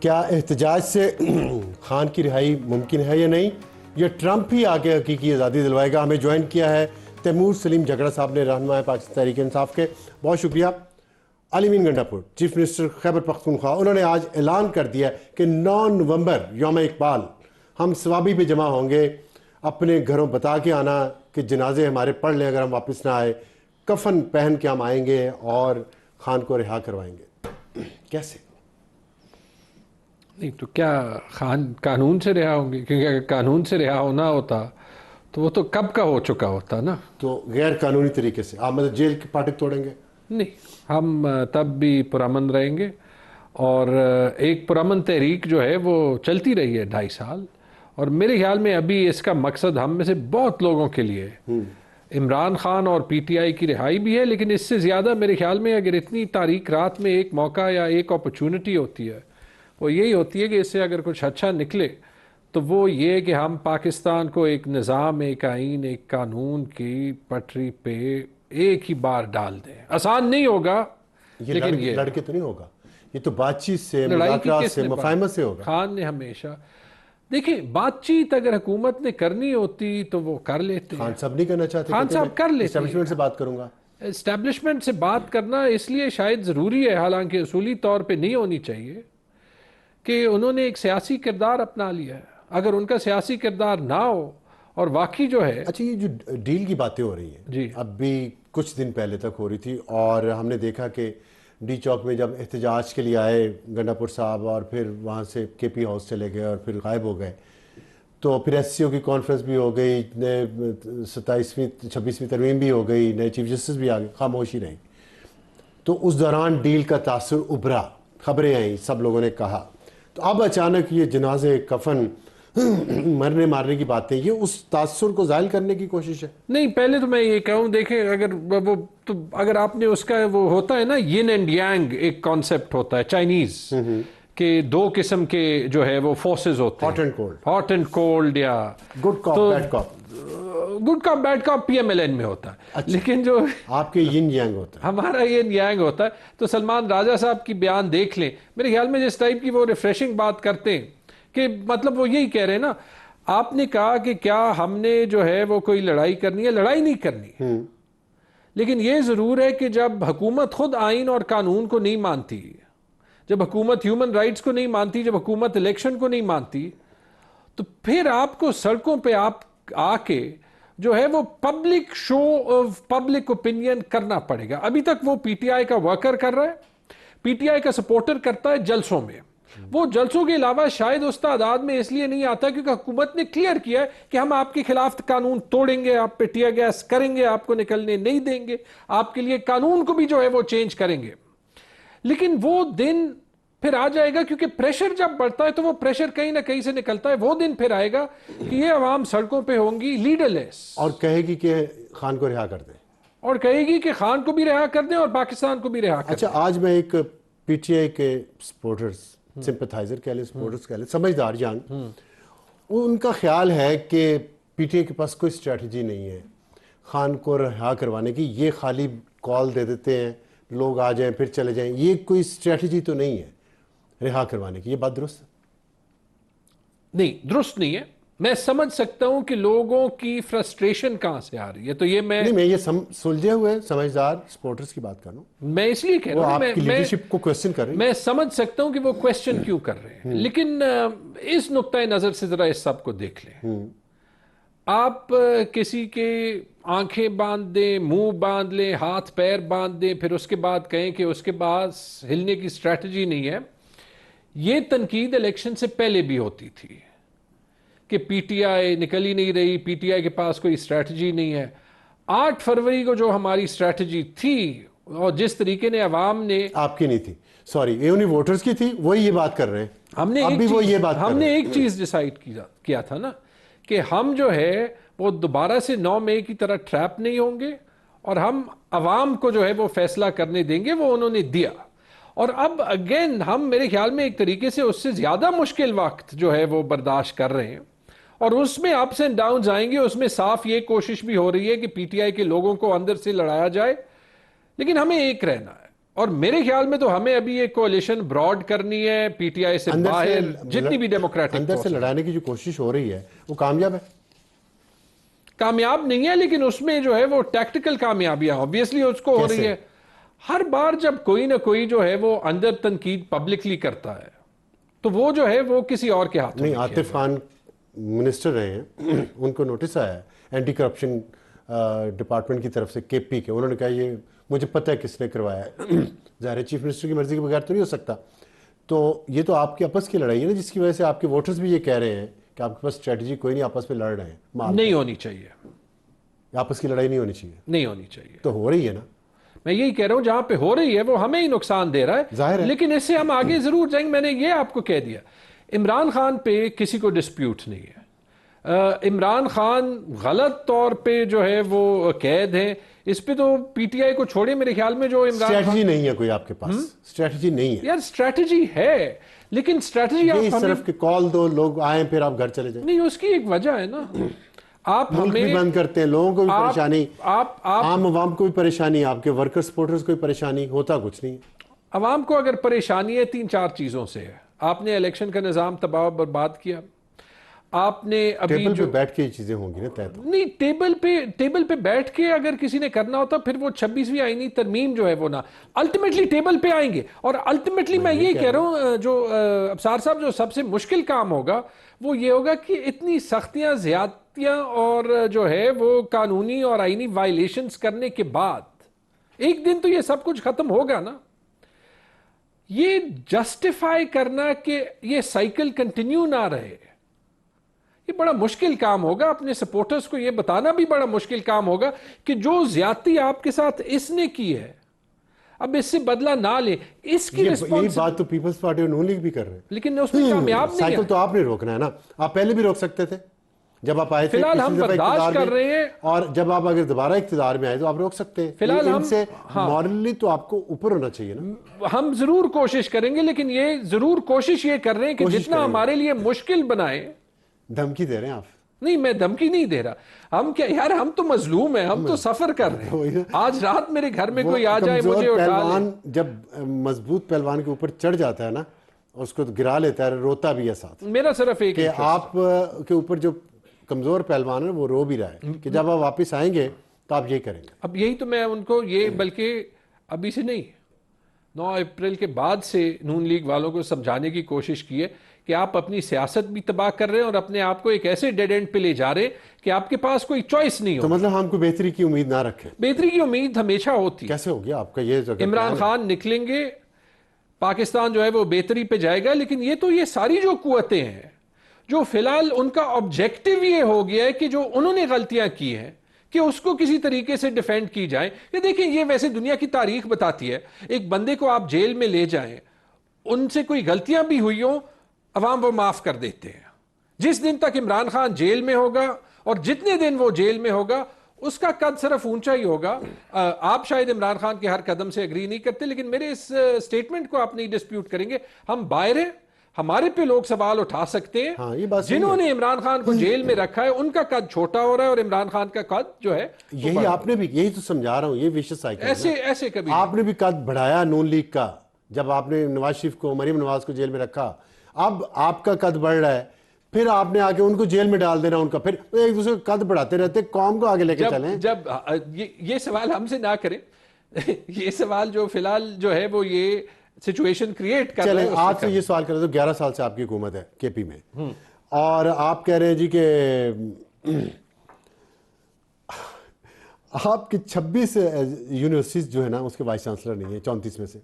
کیا احتجاج سے خان کی رہائی ممکن ہے یا نہیں؟ یہ ٹرمپ ہی آگے حقیقی آزادی دلوائے گا؟ ہمیں جوائن کیا ہے تیمور سلیم جھگڑا صاحب نے، رہنما پاکستان تحریک انصاف کے، بہت شکریہ۔ علی مین گنڈا پور، چیف منسٹر خیبر پختونخوا، انہوں نے آج اعلان کر دیا کہ 9 نومبر یوم اقبال ہم ثوابی پہ جمع ہوں گے، اپنے گھروں بتا کے آنا کہ جنازے ہمارے پڑھ لیں اگر ہم واپس نہ آئے، کفن پہن کے ہم آئیں گے اور خان کو رہا کروائیں گے۔ کیسے؟ نہیں تو کیا خان قانون سے رہا ہوں گے؟ کیونکہ اگر قانون سے رہا ہونا ہوتا تو وہ تو کب کا ہو چکا ہوتا نا۔ تو غیر قانونی طریقے سے آپ مطلب جیل کے پھاٹک توڑیں گے؟ نہیں، ہم تب بھی پرامن رہیں گے، اور ایک پرامن تحریک جو ہے وہ چلتی رہی ہے 2.5 سال، اور میرے خیال میں ابھی اس کا مقصد ہم میں سے بہت لوگوں کے لیے عمران خان اور پی ٹی آئی کی رہائی بھی ہے، لیکن اس سے زیادہ میرے خیال میں اگر اتنی تاریک رات میں ایک موقع یا ایک اپرچونٹی ہوتی ہے، وہ یہی ہوتی ہے کہ اس سے اگر کچھ اچھا نکلے تو وہ یہ کہ ہم پاکستان کو ایک نظام، ایک آئین، ایک قانون کی پٹری پہ ایک ہی بار ڈال دیں۔ آسان نہیں ہوگا، لیکن یہ لڑکے تو نہیں ہوگا، یہ تو بات چیت سے، لڑائی کی مذاکرات کس سے، نے مفاہمت سے ہوگا۔ خان نے ہمیشہ دیکھیں بات چیت اگر حکومت نے کرنی ہوتی تو وہ کر لیتے ہیں۔ خان صاحب نہیں کرنا چاہتے؟ خان صاحب کر لیتے ہیں۔ اسٹیبلشمنٹ سے بات کروں گا۔ اسٹیبلشمنٹ سے بات کرنا اس لیے شاید ضروری ہے، حالانکہ اصولی طور پہ نہیں ہونی چاہیے، کہ انہوں نے ایک سیاسی کردار اپنا لیا ہے۔ اگر ان کا سیاسی کردار نہ ہو اور واقعی جو ہے، اچھا، یہ جو ڈیل کی باتیں ہو رہی ہیں جی اب بھی کچھ دن پہلے تک ہو رہی تھی، اور ہم نے دیکھا کہ ڈی چوک میں جب احتجاج کے لیے آئے گنڈا پور صاحب، اور پھر وہاں سے کے پی ہاؤس چلے گئے اور پھر غائب ہو گئے، تو پھر ایس سی او کی کانفرنس بھی ہو گئی، نئے 27ویں 26ویں ترمیم بھی ہو گئی، نئے چیف جسٹس بھی آ گئے، خاموشی رہی۔ تو اس دوران ڈیل کا تاثر ابھرا، خبریں آئیں، سب لوگوں نے کہا، تو اب اچانک یہ جنازے، کفن، مرنے مارنے کی باتیں، یہ اس تاثر کو زائل کرنے کی کوشش ہے؟ نہیں، پہلے تو میں یہ کہوں، دیکھیں اگر آپ نے اس کا وہ ہوتا ہے نا ین اینڈ یانگ، ایک کانسیپٹ ہوتا ہے چائنیز، کہ 2 قسم کے جو ہے وہ فورسز ہوتے ہیں، hot and cold, hot and cold, یا good cop bad cop. Good cop bad cop P M L N میں ہوتا ہے، لیکن جو آپ کے ین یانگ ہوتا ہے، ہمارا ین یانگ ہوتا ہے۔ تو سلمان راجہ صاحب کی بیان دیکھ لیں، میرے خیال میں جس ٹائپ کی وہ ریفریشنگ بات کرتے ہیں، کہ مطلب وہ یہی کہہ رہے ہیں نا، آپ نے کہا کہ کیا ہم نے جو ہے وہ کوئی لڑائی کرنی ہے؟ لڑائی نہیں کرنی، لیکن یہ ضرور ہے کہ جب حکومت خود آئین اور قانون کو نہیں مانتی، جب حکومت ہیومن رائٹس کو نہیں مانتی، جب حکومت الیکشن کو نہیں مانتی، تو پھر آپ کو سڑکوں پہ آپ آ کے جو ہے وہ public show of public opinion کرنا پڑے گا۔ ابھی تک وہ پی ٹی آئی کا ورکر کر رہا ہے، پی ٹی آئی کا سپورٹر کرتا ہے جلسوں میں، وہ جلسوں کے علاوہ شاید اس تعداد میں اس لیے نہیں آتا کیونکہ حکومت نے کلیئر کیا ہے کہ ہم آپ کے خلاف قانون توڑیں گے، آپ پہ ٹیئر گیس کریں گے، آپ کو نکلنے نہیں دیں گے، آپ کے لیے قانون کو بھی جو ہے وہ چینج کریں گے۔ لیکن وہ دن پھر آ جائے گا، کیونکہ پریشر جب بڑھتا ہے تو وہ پریشر کہیں نہ کہیں سے نکلتا ہے۔ وہ دن پھر آئے گا کہ یہ عوام سڑکوں پہ ہوں گی لیڈر لیس، اور کہے گی کہ خان کو رہا کر دیں، اور کہے گی کہ خان کو بھی رہا کر دیں اور پاکستان کو بھی رہا کر دیں۔ اچھا، آج میں ایک پی ٹی آئی کے سپورٹرز، سمپتھائزر کہہ لیں، سپورٹرز کہہ لیں، سمجھدار جان، ان کا خیال ہے کہ پی ٹی آئی کے پاس کوئی اسٹریٹجی نہیں ہے خان کو رہا کروانے کی، یہ خالی کال دے دیتے ہیں، لوگ آ جائیں پھر چلے جائیں، یہ کوئی اسٹریٹجی تو نہیں ہے رہا کروانے کی۔ یہ بات درست ہے؟ نہیں، درست نہیں ہے۔ میں سمجھ سکتا ہوں کہ لوگوں کی فرسٹریشن کہاں سے آ رہی ہے، تو یہ میں یہ سلجھے ہوئے سمجھدار سپورٹرز کی بات کر رہا ہوں، میں اس لیے کہہ وہ رہا آپ کی ہوں، لیڈرشپ کو کویسچن کر رہے ہیں۔ میں سمجھ سکتا ہوں کہ وہ کویسچن کیوں کر رہے ہیں، لیکن اس نقطۂ نظر سے ذرا اس سب کو دیکھ لیں۔ آپ کسی کے آنکھیں باندھ دیں، منہ باندھ لیں، ہاتھ پیر باندھ دیں، پھر اس کے بعد کہیں کہ اس کے پاس ہلنے کی اسٹریٹجی نہیں ہے۔ یہ تنقید الیکشن سے پہلے بھی ہوتی تھی کہ پی ٹی آئی نکل ہی نہیں رہی، پی ٹی آئی کے پاس کوئی اسٹریٹجی نہیں ہے۔ 8 فروری کو جو ہماری اسٹریٹجی تھی اور جس طریقے نے عوام نے، آپ کی نہیں تھی، سوری، یہ انہیں ووٹرز کی تھی، وہی یہ بات کر رہے ہیں، ہم نے ایک چیز ڈیسائیڈ کیا تھا نا، کہ ہم جو ہے وہ دوبارہ سے 9 مئی کی طرح ٹریپ نہیں ہوں گے، اور ہم عوام کو جو ہے وہ فیصلہ کرنے دیں گے، وہ انہوں نے دیا۔ اور اب اگین ہم میرے خیال میں ایک طریقے سے اس سے زیادہ مشکل وقت جو ہے وہ برداشت کر رہے ہیں، اور اس میں اپس اینڈ ڈاؤنز آئیں گے۔ اس میں صاف یہ کوشش بھی ہو رہی ہے کہ پی ٹی آئی کے لوگوں کو اندر سے لڑایا جائے، لیکن ہمیں ایک رہنا ہے۔ اور میرے خیال میں تو ہمیں ابھی یہ کوalition براڈ کرنی ہے پی ٹی آئی سے باہر، جتنی بھی ڈیموکریٹک اندر سے لڑانے کی جو کوشش ہو رہی ہے وہ کامیاب ہے؟ کامیاب نہیں ہے، لیکن اس میں جو ہے وہ ٹیکٹیکل کامیابیاں آبویسلی اس کو ہو رہی ہے. ہر بار جب کوئی نہ کوئی جو ہے وہ اندر تنقید پبلکلی کرتا ہے تو وہ جو ہے وہ کسی اور کے ہاتھوں نہیں، میں عاطف خان منسٹر رہے ہیں، ان کو نوٹس آیا ہے اینٹی کرپشن ڈپارٹمنٹ کی طرف سے کے پی کے، انہوں نے کہا یہ مجھے پتہ ہے کس نے کروایا ہے. ظاہر ہے چیف منسٹر کی مرضی کے بغیر تو نہیں ہو سکتا. تو یہ تو آپ کی آپس کی لڑائی ہے نا، جس کی وجہ سے آپ کے ووٹرز بھی یہ کہہ رہے ہیں کہ آپ کے پاس اسٹریٹجی کوئی نہیں، آپس میں لڑ رہے ہیں. نہیں ہونی چاہیے، آپس کی لڑائی نہیں ہونی چاہیے. نہیں ہونی چاہیے. تو ہو رہی ہے نا. میں یہی کہہ رہا ہوں جہاں پہ ہو رہی ہے وہ ہمیں ہی نقصان دے رہا ظاہر ہے، ہے. لیکن اس سے ہم آگے ضرور جائیں گے. میں نے یہ آپ کو کہہ دیا عمران خان پہ کسی کو ڈسپیوٹ نہیں ہے. عمران خان غلط طور پہ جو ہے وہ قید ہیں، اس پہ تو پی ٹی آئی کو چھوڑے. میرے خیال میں جو عمران خان اسٹریٹجی نہیں ہے کوئی آپ کے پاس، اسٹریٹجی نہیں ہے یار اسٹریٹجی ہے، لیکن اسٹریٹجی یہ صرف کہ کال دو، لوگ آئیں پھر آپ گھر چلے جائیں. نہیں، اس کی ایک وجہ ہے نا. آپ ملک بھی بند کرتے ہیں، لوگوں کو بھی پریشانی، عام عوام کو بھی پریشانی، آپ کے ورکر سپورٹرز کو بھی پریشانی، ہوتا کچھ نہیں. عوام کو اگر پریشانی ہے 3-4 چیزوں سے ہے. آپ نے الیکشن کا نظام تباہ و برباد کیا، آپ نے ابھی ٹیبل جو پہ بیٹھ کے یہ چیزیں ہوں گی نا طے تو. نہیں، ٹیبل پہ بیٹھ کے اگر کسی نے کرنا ہوتا پھر وہ 26ویں آئینی ترمیم جو ہے وہ نہ الٹیمیٹلی ٹیبل پہ آئیں گے. اور الٹیمیٹلی میں یہ کہہ رہا ہوں جو ابصار صاحب جو سب سے مشکل کام ہوگا وہ یہ ہوگا کہ اتنی سختیاں، زیادتیاں اور جو ہے وہ قانونی اور آئینی وائلیشنز کرنے کے بعد ایک دن تو یہ سب کچھ ختم ہوگا نا. یہ جسٹیفائی کرنا کہ یہ سائیکل کنٹینیو نہ رہے، یہ بڑا مشکل کام ہوگا. اپنے سپورٹرز کو یہ بتانا بھی بڑا مشکل کام ہوگا کہ جو زیادتی آپ کے ساتھ اس نے کی ہے اب اس سے بدلہ نہ لے. اس کی یہی بات تو پیپلز پارٹی اور نون لیگ بھی کر رہے ہیں، لیکن اس میں کامیاب نہیں سائیکل ہے. تو آپ نے روکنا ہے نا. آپ پہلے بھی روک سکتے تھے جب آپ آئے تھے، فی الحال ہم برداشت کر رہے ہیں، اور جب آپ اگر دوبارہ اقتدار میں آئے تو آپ روک سکتے ہیں. فی الحال ان سے مورلی تو آپ کو اوپر ہونا چاہیے نا. ہم ضرور کوشش کریں گے، لیکن یہ ضرور کوشش یہ کر رہے ہیں کہ جتنا ہمارے لیے مشکل بنائے. دھمکی دے رہے ہیں آپ؟ نہیں، میں دھمکی نہیں دے رہا. ہم کیا یار، ہم تو مظلوم ہیں، ہم تو سفر کر رہے ہیں. آج رات میرے گھر میں کوئی آ جائے مجھے اٹھا لے. جب مضبوط پہلوان کے اوپر چڑھ جاتا ہے نا، اس کو گرا لیتا ہے، روتا بھی ہے ساتھ. میرا صرف ایک کہ آپ کے اوپر جو کمزور پہلوان ہے وہ رو بھی رہا ہے کہ جب آپ واپس آئیں گے تو آپ یہی کریں گے. اب یہی تو میں ان کو یہ، بلکہ ابھی سے نہیں، 9 اپریل کے بعد سے نون لیگ والوں کو سمجھانے کی کوشش کی ہے کہ آپ اپنی سیاست بھی تباہ کر رہے ہیں اور اپنے آپ کو ایک ایسے ڈیڈ اینڈ پہ لے جا رہے ہیں کہ آپ کے پاس کوئی چوائس نہیں ہو. تو مطلب ہم کو بہتری کی امید نہ رکھیں؟ بہتری کی امید ہمیشہ ہوتی. کیسے ہوگی آپ کا یہ؟ عمران خان نکلیں گے، پاکستان جو ہے وہ بہتری پہ جائے گا. لیکن یہ ساری جو قوتیں ہیں جو فی الحال ان کا آبجیکٹو یہ ہو گیا ہے کہ جو انہوں نے غلطیاں کی ہیں کہ اس کو کسی طریقے سے ڈیفینڈ کی جائیں. کہ دیکھیں یہ ویسے دنیا کی تاریخ بتاتی ہے، ایک بندے کو آپ جیل میں لے جائیں، ان سے کوئی غلطیاں بھی ہوئی ہوں، عوام وہ معاف کر دیتے ہیں. جس دن تک عمران خان جیل میں ہوگا اور جتنے دن وہ جیل میں ہوگا اس کا قد صرف اونچا ہی ہوگا. آپ شاید عمران خان کے ہر قدم سے اگری نہیں کرتے، لیکن میرے اس سٹیٹمنٹ کو آپ نہیں ڈسپیوٹ کریں گے. ہم باہر ہیں، ہمارے پہ لوگ سوال اٹھا سکتے ہیں. جنہوں نے عمران خان کو جیل میں رکھا ہے ان کا قد چھوٹا ہو رہا ہے اور عمران خان کا قد جو ہے یہی آپ نے بھی، یہی تو سمجھا رہا ہوں، یہ ویشس سائیکل ایسے کبھی آپ نے بھی قد بڑھایا نون لیگ کا جب آپ نے نواز شریف کو، مریم نواز کو جیل میں رکھا. اب آپ کا قد بڑھ رہا ہے، پھر آپ نے آگے ان کو جیل میں ڈال دینا ان کا، پھر ایک دوسرے کا قد بڑھاتے رہتے. قوم کو آگے لے کے چلیں. جب یہ سوال ہم سے نہ کریں، یہ سوال جو فی الحال جو ہے وہ یہ سچویشن کریٹ کر رہے ہیں. چلیں آپ سے یہ سوال کریں تو 11 سال سے آپ کی حکومت ہے کے پی میں، اور آپ کہہ رہے ہیں جی کہ آپ کی 26 یونیورسٹیز جو ہے نا اس کے وائس چانسلر نہیں ہیں 34 میں سے.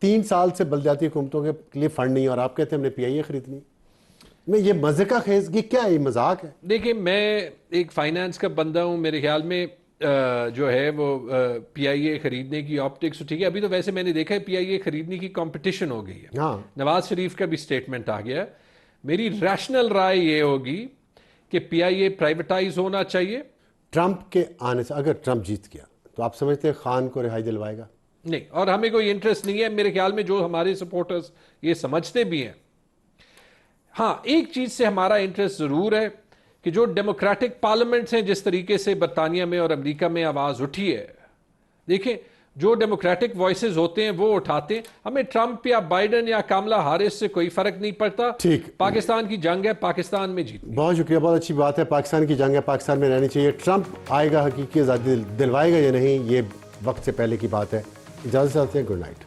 3 سال سے بلدیاتی حکومتوں کے لیے فنڈ نہیں، اور آپ کہتے ہیں ہم نے پی آئی اے خریدنی. میں یہ مزے کا خیز، یہ کیا ہے؟ یہ مذاق ہے؟ دیکھیں میں ایک فائنانس کا بندہ ہوں، میرے خیال میں جو ہے وہ پی آئی اے خریدنے کی آپٹکس ٹھیک ہے. ابھی تو ویسے میں نے دیکھا ہے پی آئی اے خریدنے کی کمپٹیشن ہو گئی ہے. نواز شریف کا بھی سٹیٹمنٹ آ گیا ہے. میری ریشنل رائے یہ ہوگی کہ پی آئی اے پرائیویٹائز ہونا چاہیے. ٹرمپ کے آنے سے اگر ٹرمپ جیت گیا تو آپ سمجھتے ہیں خان کو رہائی دلوائے گا؟ نہیں، اور ہمیں کوئی انٹرسٹ نہیں ہے. میرے خیال میں جو ہمارے سپورٹرز یہ سمجھتے بھی ہیں. ہاں ایک چیز سے ہمارا انٹرسٹ ضرور ہے کہ جو ڈیموکریٹک پارلیمنٹس ہیں، جس طریقے سے برطانیہ میں اور امریکہ میں آواز اٹھی ہے، دیکھیں جو ڈیموکریٹک وائسز ہوتے ہیں وہ اٹھاتے ہیں. ہمیں ٹرمپ یا بائیڈن یا کاملا ہارس سے کوئی فرق نہیں پڑتا. ٹھیک. پاکستان کی جنگ ہے, پاکستان میں جیت. بہت شکریہ, بہت اچھی بات ہے. پاکستان کی جنگ ہے, پاکستان میں رہنی چاہیے. ٹرمپ آئے گا, حقیقی آزادی دلوائے گا یا نہیں, یہ وقت سے پہلے کی بات ہے. اجازت چاہتے ہیں. Good night.